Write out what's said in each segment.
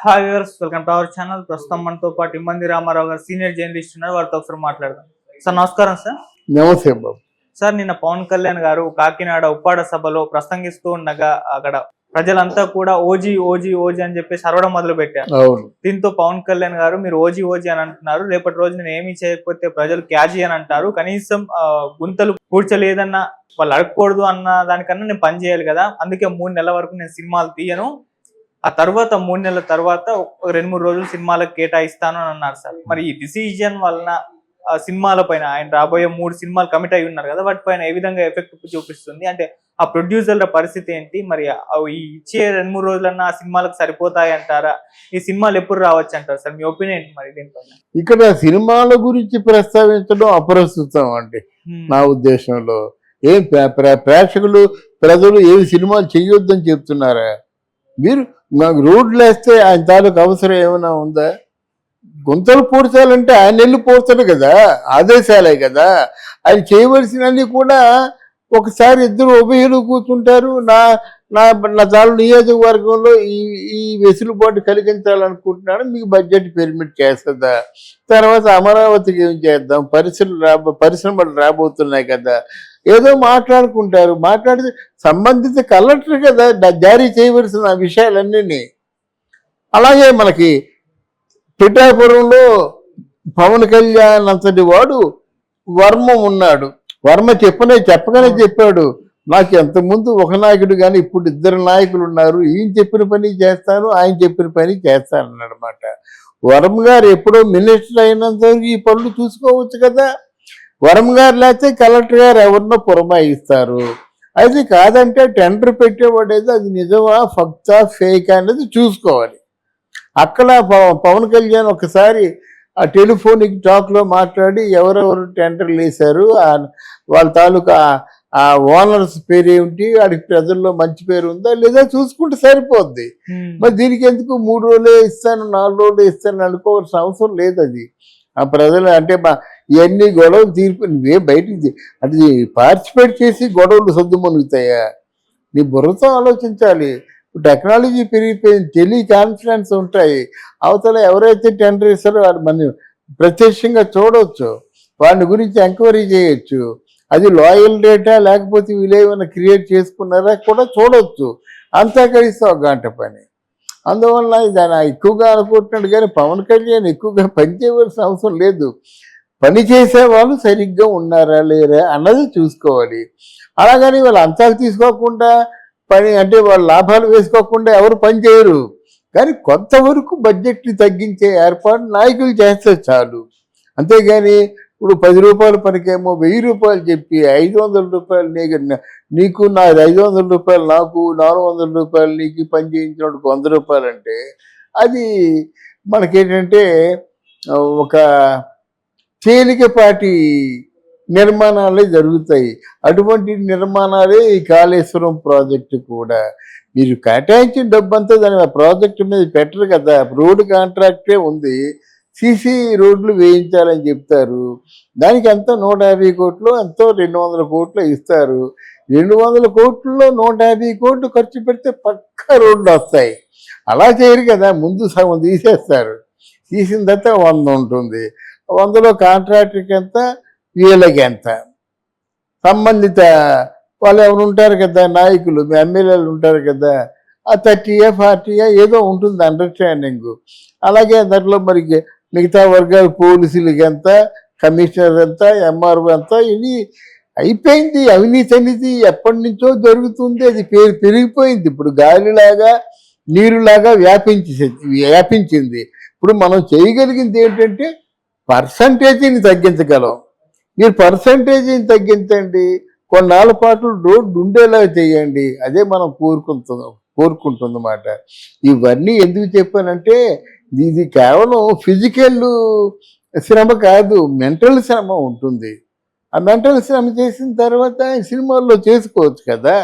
Hi viewers, welcome to our channel. ప్రస్తుతం మనతో పాటు ఇమ్మంది రామారావు గారు సీనియర్ జర్నలిస్ట్ ఉన్నారు. వారితో ఒకసారి మాట్లాడదాం. సార్ నమస్కారం. సార్ నమస్తే బాబు. సార్ నిన్న పవన్ కళ్యాణ్ గారు కాకినాడ ఉప్పాడ సభలో ప్రసంగిస్తూ ఉండగా అక్కడ ప్రజలంతా కూడా ఓజీ ఓజీ ఓజీ అని చెప్పేసి అరవడం మొదలు పెట్టారు. దీంతో పవన్ కళ్యాణ్ గారు మీరు ఓజీ ఓజీ అని అంటున్నారు, రేపటి రోజు నేను ఏమీ చేయకపోతే ప్రజలు క్యాజీ అని అంటారు, కనీసం గుంతలు పూడ్చలేదన్న వాళ్ళు అడగకూడదు అన్న దానికన్నా నేను పని చేయాలి కదా, అందుకే 3 నెలల వరకు నేను సినిమాలు తీయను, ఆ తర్వాత 3 నెలల తర్వాత 2-3 రోజులు సినిమాలకు కేటాయిస్తాను అని అన్నారు. సార్ మరి ఈ డిసిజన్ వలన సినిమాల పైన ఆయన రాబోయే 3 సినిమాలు కమిట్ అయి ఉన్నారు కదా, వాటిపైన ఏ విధంగా ఎఫెక్ట్ చూపిస్తుంది? అంటే ఆ ప్రొడ్యూసర్ల పరిస్థితి ఏంటి? మరి ఈ ఇచ్చే 2-3 రోజులన్నా ఆ సినిమాలకు సరిపోతాయి అంటారా? ఈ సినిమాలు ఎప్పుడు రావచ్చు అంటారు సార్? మీ ఒపీనియన్ ఏంటి మరి దీనిపైన? ఇక్కడ సినిమాల గురించి ప్రస్తావించడం అప్రస్తుతం అండి నా ఉద్దేశంలో. ఏం ప్రేక్షకులు ప్రజలు ఏమి సినిమాలు చెయ్యొద్దని చెప్తున్నారా? మీరు నాకు రోడ్లు వేస్తే ఆయన తాలూకు అవసరం ఏమైనా ఉందా? గుంతలు పూడ్చాలంటే ఆయన వెళ్ళి పూడ్చాడు కదా, ఆదేశాలే కదా. ఆయన చేయవలసినవి కూడా ఒకసారి ఇద్దరు ఉభయులు కూర్చుంటారు. నా నా నా తాలూ నియోజకవర్గంలో ఈ వెసులుబాటు కలిగించాలనుకుంటున్నాను, మీకు బడ్జెట్ పెర్మిట్ చేస్తుందా? తర్వాత అమరావతికి ఏం చేద్దాం, పరిశ్రమలు రాబోతున్నాయి కదా, ఏదో మాట్లాడుకుంటారు. మాట్లాడితే సంబంధిత కలెక్టర్ కదా జారీ చేయవలసిన విషయాలన్నీ. అలాగే మనకి పిఠాపురంలో పవన్ కళ్యాణ్ అంతటి వాడు వర్మ ఉన్నాడు. వర్మ చెప్పగానే చెప్పాడు, నాకు ఎంతకుముందు ఒక నాయకుడు కానీ ఇప్పుడు 2 నాయకులు ఉన్నారు, ఈయన చెప్పిన పని చేస్తాను, ఆయన చెప్పిన పని చేస్తాను అన్నమాట. వర్మ గారు ఎప్పుడో మినిస్టర్ అయినంత వరకు ఈ పనులు చూసుకోవచ్చు కదా. వర్మ గారు లేకపోతే కలెక్టర్ గారు ఎవరినో పురమాయిస్తారు. అయితే కాదంటే టెండర్ పెట్టేవాడేదో అది నిజమా ఫక్తా ఫేక్ అనేది చూసుకోవాలి. అక్కడ పవన్ కళ్యాణ్ ఒకసారి ఆ టెలిఫోనిక్ టాక్లో మాట్లాడి ఎవరెవరు టెండర్లు వేశారు, వాళ్ళ తాలూకా ఆ ఓనర్స్ పేరు ఏమిటి, వాడికి ప్రజల్లో మంచి పేరు ఉందా లేదా చూసుకుంటే సరిపోద్ది. మరి దీనికి ఎందుకు 3 రోజులే ఇస్తాను 4 రోజులే ఇస్తాను అనుకోవాల్సిన అవసరం లేదు. అది ఆ ప్రజలు అంటే ఇవన్నీ గొడవలు తీర్పు నువ్వే బయటికి అది పార్టిసిపేట్ చేసి గొడవలు సర్దుమణుగుతాయా? నీ బుర్రతో ఆలోచించాలి. టెక్నాలజీ పెరిగిపోయింది, టెలికాన్ఫరెన్స్ ఉంటాయి. అవతల ఎవరైతే టెండర్ ఇస్తారో వాడు మనం ప్రత్యక్షంగా చూడవచ్చు, వాడి గురించి ఎంక్వైరీ చేయొచ్చు. అది లాయల్ డేటా లేకపోతే వీళ్ళేమైనా క్రియేట్ చేసుకున్నారా కూడా చూడవచ్చు. అంతా కలిసి ఒక గంట పని. అందువల్ల దాన్ని ఎక్కువగా అనుకుంటున్నాడు కానీ పవన్ కళ్యాణ్ ఎక్కువగా పని చేయవలసిన అవసరం లేదు. పని చేసే వాళ్ళు సరిగ్గా ఉన్నారా లేరా అన్నది చూసుకోవాలి. అలాగని వాళ్ళు అంతాలు తీసుకోకుండా పని అంటే వాళ్ళు లాభాలు వేసుకోకుండా ఎవరు పని చేయరు. కానీ కొంతవరకు బడ్జెట్ని తగ్గించే ఏర్పాటు నాయకులు చేస్తే చాలు. అంతేగాని ఇప్పుడు 10 రూపాయల పనికేమో 1000 రూపాయలు చెప్పి 500 రూపాయలు నీకు నా 500 రూపాయలు నాకు 400 రూపాయలు నీకు పని చేయించినప్పుడు 100 రూపాయలు అంటే అది మనకేంటంటే ఒక తేలికపాటి నిర్మాణాలే జరుగుతాయి. అటువంటి నిర్మాణాలే ఈ కాళేశ్వరం ప్రాజెక్టు కూడా. మీరు కేటాయించిన డబ్బంతా దాని ప్రాజెక్టు మీద పెట్టరు కదా. రోడ్డు కాంట్రాక్టే ఉంది, సీసీ రోడ్లు వేయించాలని చెప్తారు. దానికి ఎంతో 150 కోట్లు ఎంతో 200 కోట్లు ఇస్తారు. 200 కోట్లలో 150 కోట్లు ఖర్చు పెడితే పక్కా రోడ్లు వస్తాయి. అలా చేయరు కదా, ముందు సగం తీసేస్తారు, తీసిన తర్వాత 100 ఉంటుంది. 100లో కాంట్రాక్టర్కి ఎంత, వీళ్ళకి ఎంత, సంబంధిత వాళ్ళు ఎవరు ఉంటారు కదా నాయకులు, ఎమ్మెల్యేలు ఉంటారు కదా, ఆ 30 40 ఏదో ఉంటుంది అండర్స్టాండింగ్. అలాగే దాంట్లో మరి మిగతా వర్గాలు పోలీసులకి ఎంత, కమిషనర్ ఎంత, ఎంఆర్ఓ ఎంత, ఇది అయిపోయింది. అవినీతి అనేది ఎప్పటి నుంచో జరుగుతుంది, అది పెరిగిపోయింది. ఇప్పుడు గాలిలాగా నీరులాగా వ్యాపించింది. ఇప్పుడు మనం చేయగలిగింది ఏంటంటే పర్సంటేజీని తగ్గించగలం. మీరు పర్సంటేజీని తగ్గించండి, కొన్నాళ్ళ పాటు రోడ్డు ఉండేలా చేయండి, అదే మనం కోరుకుంటుందన్నమాట. ఇవన్నీ ఎందుకు చెప్పానంటే ఇది కేవలం ఫిజికల్ శ్రమ కాదు, మెంటల్ శ్రమ ఉంటుంది. ఆ మెంటల్ శ్రమ చేసిన తర్వాత సినిమాల్లో చేసుకోవచ్చు కదా.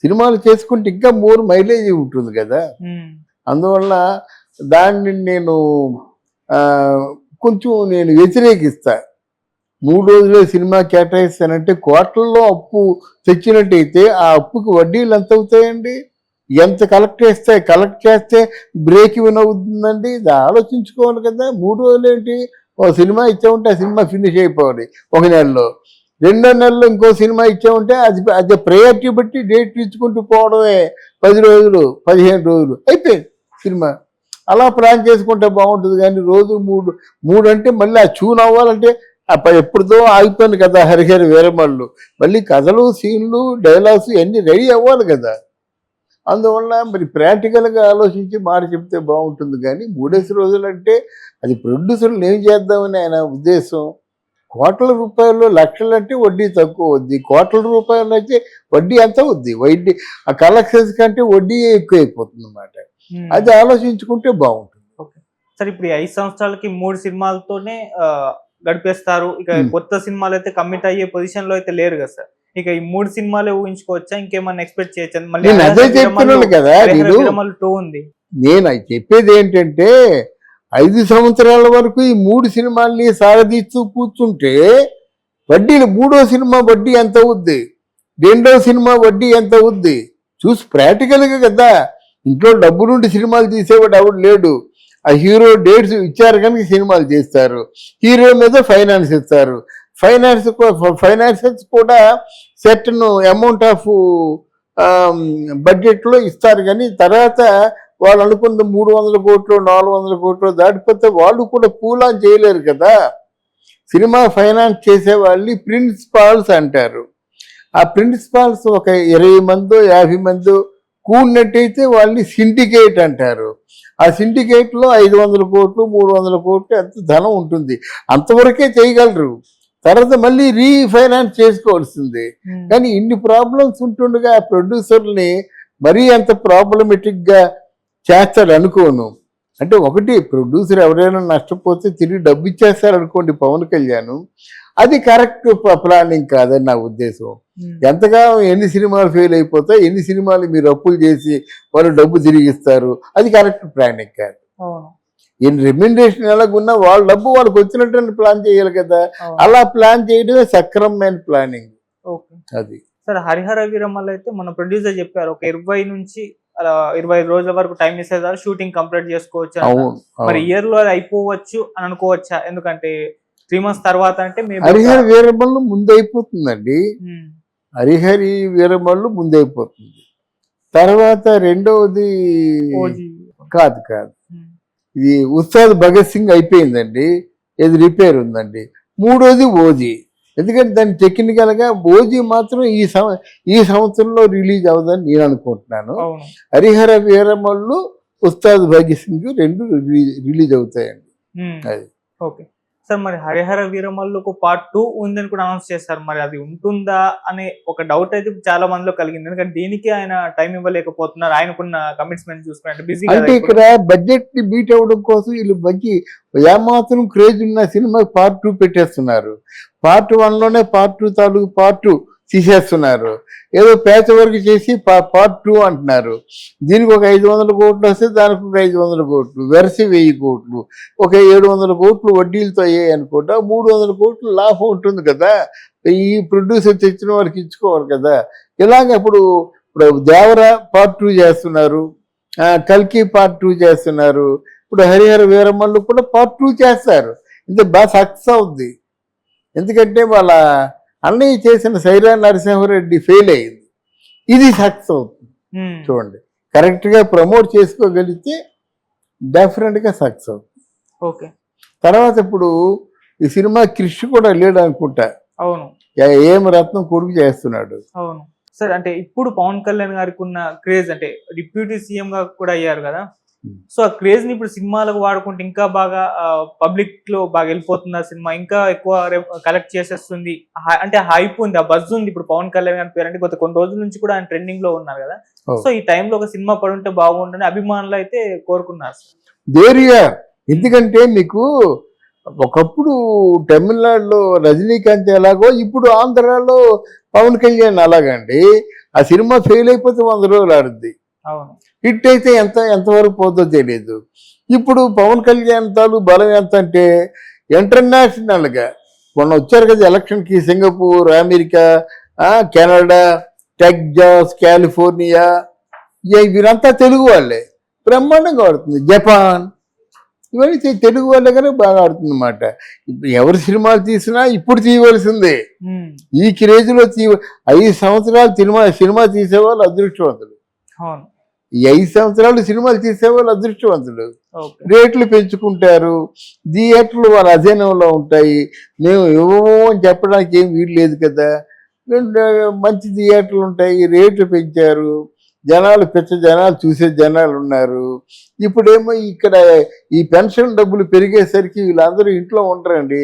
సినిమాలు చేసుకుంటే ఇంకా 3 మైలేజ్ ఉంటుంది కదా. అందువల్ల దాన్ని నేను కొంచెం వ్యతిరేకిస్తా. 3 రోజులే సినిమా కేటాయిస్తానంటే కోట్లలో అప్పు తెచ్చినట్టయితే ఆ అప్పుకి వడ్డీలు ఎంత అవుతాయండి? ఎంత కలెక్ట్ చేస్తే బ్రేక్ ఇవన్ అవుతుందండి. ఇది ఆలోచించుకోవాలి కదా. 3 రోజులు ఏంటి, ఒక సినిమా ఇచ్చామంటే ఆ సినిమా ఫినిష్ అయిపోవాలి 1 నెలలో. 2వ నెలలో ఇంకో సినిమా ఇచ్చామంటే అది ప్రయారిటీ బట్టి డేట్ ఇచ్చుకుంటూ పోవడమే. 10 రోజులు 15 రోజులు అయిపోయింది సినిమా. అలా ప్లాన్ చేసుకుంటే బాగుంటుంది. కానీ రోజు 3 అంటే మళ్ళీ ఆ చూన్ అవ్వాలంటే ఎప్పుడుదో ఆగిపోయింది కదా హరిహర వీరమల్లు. మళ్ళీ కథలు, సీన్లు, డైలాగ్స్ ఇవన్నీ రెడీ అవ్వాలి కదా. అందువల్ల మరి ప్రాక్టికల్గా ఆలోచించి మాట చెప్తే బాగుంటుంది. కానీ 3 రోజులు అంటే అది ప్రొడ్యూసర్లు ఏం చేద్దామని ఆయన ఉద్దేశం. కోట్ల రూపాయలు, లక్షలు అంటే వడ్డీ తక్కువ వద్ది, కోట్ల రూపాయలు అయితే వడ్డీ ఎంత వద్ది. వడ్డీ ఆ కలెక్షన్స్ కంటే వడ్డీ ఎక్కువ అయిపోతుంది అన్నమాట. అది ఆలోచించుకుంటే బాగుంటుంది. సార్ ఇప్పుడు 5 సంవత్సరాలకి 3 సినిమాలతోనే గడిపేస్తారు. ఇక కొత్త సినిమాలు అయితే కమిట్ అయ్యే పొజిషన్ లో అయితే లేరు కదా సార్. ఇక ఈ 3 సినిమాలే ఊహించుకోవచ్చా, ఇంకేమన్నా ఎక్స్పెక్ట్ చేయొచ్చా? మళ్ళీ అదే చెప్తున్నాను కదా, నేను చెప్పేది ఏంటంటే 5 సంవత్సరాల వరకు ఈ 3 సినిమాల్ని సాగదీస్తూ కూర్చుంటే వడ్డీలు 3వ సినిమా వడ్డీ ఎంత అవుద్ది, 2వ సినిమా వడ్డీ ఎంత అవుద్ది చూసి ప్రాక్టికల్గా కదా. ఇంట్లో డబ్బు నుండి సినిమాలు తీసేవాడు ఎవడు లేడు. ఆ హీరో డేట్స్ ఇచ్చారు కనుక సినిమాలు చేస్తారు. హీరో మీద ఫైనాన్స్ ఇస్తారు. ఫైనాన్సెస్ కూడా సెర్టన్ అమౌంట్ ఆఫ్ బడ్జెట్లో ఇస్తారు. కానీ తర్వాత వాళ్ళు అనుకున్న 300 కోట్లు 400 కోట్లు దాటిపోతే వాళ్ళు కూడా పూలాన్ చేయలేరు కదా. సినిమా ఫైనాన్స్ చేసే వాళ్ళని ప్రిన్సిపాల్స్ అంటారు. ఆ ప్రిన్సిపాల్స్ ఒక 20 మందో 50 మందో కూడినట్టయితే వాళ్ళని సిండికేట్ అంటారు. ఆ సిండికేట్లో 500 కోట్లు 300 కోట్లు ఎంత ధనం ఉంటుంది, అంతవరకే చేయగలరు. తర్వాత మళ్ళీ రీఫైనాన్స్ చేసుకోవాల్సిందే. కానీ ఇన్ని ప్రాబ్లమ్స్ ఉంటుండగా ప్రొడ్యూసర్ని మరీ అంత ప్రాబ్లమెటిక్గా చేస్తాడు అనుకోను. అంటే ఒకటి, ప్రొడ్యూసర్ ఎవరైనా నష్టపోతే తిరిగి డబ్బు ఇచ్చేస్తారు అనుకోండి పవన్ కళ్యాణ్, అది కరెక్ట్ ప్లానింగ్ కాదని నా ఉద్దేశం. ఎంతగా ఎన్ని సినిమాలు ఫెయిల్ అయిపోతాయి, ఎన్ని సినిమాలు మీరు అప్పులు చేసి వాళ్ళు డబ్బు తిరిగిస్తారు, అది కరెక్ట్ ప్లానింగ్ కాదు. ఎన్ని రెమ్యునరేషన్ ఎలాగున్నా వాళ్ళ డబ్బు వాళ్ళకి వచ్చినట్టు ప్లాన్ చేయాలి కదా. అలా ప్లాన్ చేయడమే సక్రమమైన ప్లానింగ్. అది సార్ హరిహర వీరమల్లు అయితే మన ప్రొడ్యూసర్ చెప్పారు ఒక 20 నుంచి అలా 25 రోజుల వరకు టైం ఇస్తారు షూటింగ్ కంప్లీట్ చేసుకోవచ్చు. మరి ఇయర్ లో అది అయిపోవచ్చు అని అనుకోవచ్చా? ఎందుకంటే 3 months తర్వాత అంటే హరిహర వీరమల్లు ముందైపోతుందండి. హరిహరి వీరమల్లు ముందైపోతుంది. తర్వాత రెండవది కాదు ఇది ఉస్తాద్ భగత్ సింగ్ అయిపోయిందండి, ఇది రిపేర్ ఉందండి. 3వది ఓజీ. ఎందుకంటే దాన్ని టెక్నికల్గా ఓజీ మాత్రం ఈ సంవత్సరంలో రిలీజ్ అవ్వదని నేను అనుకుంటున్నాను. హరిహర వీరమల్లు, ఉస్తాద్ భగత్ సింగ్ 2 రిలీజ్ అవుతాయండి. అది ఓకే సార్. మరి హరిహర వీరమల్లుకు పార్ట్ 2 ఉందని కూడా అనౌన్స్ చేస్తారు. మరి అది ఉంటుందా అనే ఒక డౌట్ అయితే చాలా మందిలో కలిగింది. ఎందుకంటే దీనికి ఆయన టైం ఇవ్వలేకపోతున్నారు, ఆయనకున్న కమిట్మెంట్ చూసుకుంటే బిజీ. అంటే ఇక్కడ బడ్జెట్ ని బీట్ అవ్వడం కోసం వీళ్ళు మంచి ఏమాత్రం క్రేజ్ ఉన్న సినిమా పార్ట్ 2 పెట్టేస్తున్నారు. పార్ట్ 1లోనే పార్ట్ 2 తాలూకు పార్ట్ 2 తీసేస్తున్నారు. ఏదో పేచ వరకు చేసి పార్ట్ 2 అంటున్నారు. దీనికి ఒక 500 కోట్లు వస్తే దానికి ఒక 500 కోట్లు, వెరసి 1000 కోట్లు, ఒక 700 కోట్లు వడ్డీలతో అయ్యాయి అనుకుంటా 300 కోట్లు లాభం ఉంటుంది కదా. ఈ ప్రొడ్యూసర్ తెచ్చిన వారికి ఇచ్చుకోవాలి కదా. ఇలాగ ఇప్పుడు దేవరా పార్ట్ 2 చేస్తున్నారు, కల్కి పార్ట్ 2 చేస్తున్నారు. ఇప్పుడు హరిహర వీరమల్లు కూడా పార్ట్ 2 చేస్తారు. ఇంత బాగా సక్సెస్ అవుద్ది. ఎందుకంటే వాళ్ళ అన్నయ్య చేసిన సైరా నరసింహారెడ్డి ఫెయిల్ అయింది, ఇది సక్సెస్ అవుతుంది. చూడండి, కరెక్ట్గా ప్రమోట్ చేసుకోగలిగితే డెఫినెట్గా సక్సెస్ అవుతుంది. ఓకే. తర్వాత ఇప్పుడు ఈ సినిమా క్రిష్ కూడా లేడు అనుకుంటా. అవును, ఏం రత్నం కొడుకు చేస్తున్నాడు. అవును సార్. అంటే ఇప్పుడు పవన్ కళ్యాణ్ గారికి ఉన్న క్రేజ్, అంటే డిప్యూటీ సీఎం గా కూడా అయ్యారు కదా. సో ఆ క్రేజ్ ని ఇప్పుడు సినిమాలకు వాడుకుంటే ఇంకా బాగా పబ్లిక్ లో బాగా వెళ్ళిపోతుంది. ఆ సినిమా ఇంకా ఎక్కువ కలెక్ట్ చేసేస్తుంది, అంటే హైప్ ఉంది, ఆ బజ్ ఉంది. ఇప్పుడు పవన్ కళ్యాణ్ గారి పేరు అంటే కొన్ని రోజుల నుంచి కూడా ఆయన ట్రెండింగ్ లో ఉన్నారు కదా. సో ఈ టైంలో ఒక సినిమా పడుంటే బాగుంటుంది అభిమానులు అయితే కోరుకున్నారు. ఎందుకంటే మీకు ఒకప్పుడు తమిళనాడులో రజనీకాంత్ ఎలాగో ఇప్పుడు ఆంధ్రాలో పవన్ కళ్యాణ్ అలాగండి. ఆ సినిమా ఫెయిల్ అయిపోతే 100 రోజులు ఆడుద్ది, హిట్ అయితే ఎంతవరకు పోతుందో తెలియదు. ఇప్పుడు పవన్ కళ్యాణ్ తాలూ బలం ఎంత అంటే ఇంటర్నేషనల్గా మొన్న వచ్చారు కదా ఎలక్షన్కి, Singapore, America, Canada, Texas, California, వీరంతా తెలుగు వాళ్ళే, బ్రహ్మాండంగా ఆడుతుంది. జపాన్ ఇవన్నీ తెలుగు వాళ్ళే కానీ బాగా ఆడుతుంది అన్నమాట. ఇప్పుడు ఎవరు సినిమాలు తీసినా ఇప్పుడు తీయవలసిందే. ఈ క్రేజ్లో 5 సంవత్సరాలు సినిమా తీసేవాళ్ళు అదృష్టవంతులు. ఈ 5 సంవత్సరాలు సినిమాలు తీసేవాళ్ళు అదృష్టవంతులు. రేట్లు పెంచుకుంటారు, థియేటర్లు వాళ్ళ అధీనంలో ఉంటాయి. మేము ఇవ్వము అని చెప్పడానికి ఏం వీలు లేదు కదా. మంచి థియేటర్లు ఉంటాయి, రేట్లు పెంచారు, జనాలు చూసే జనాలు ఉన్నారు. ఇప్పుడేమో ఇక్కడ ఈ పెన్షన్ డబ్బులు పెరిగేసరికి వీళ్ళందరూ ఇంట్లో ఉండరండి.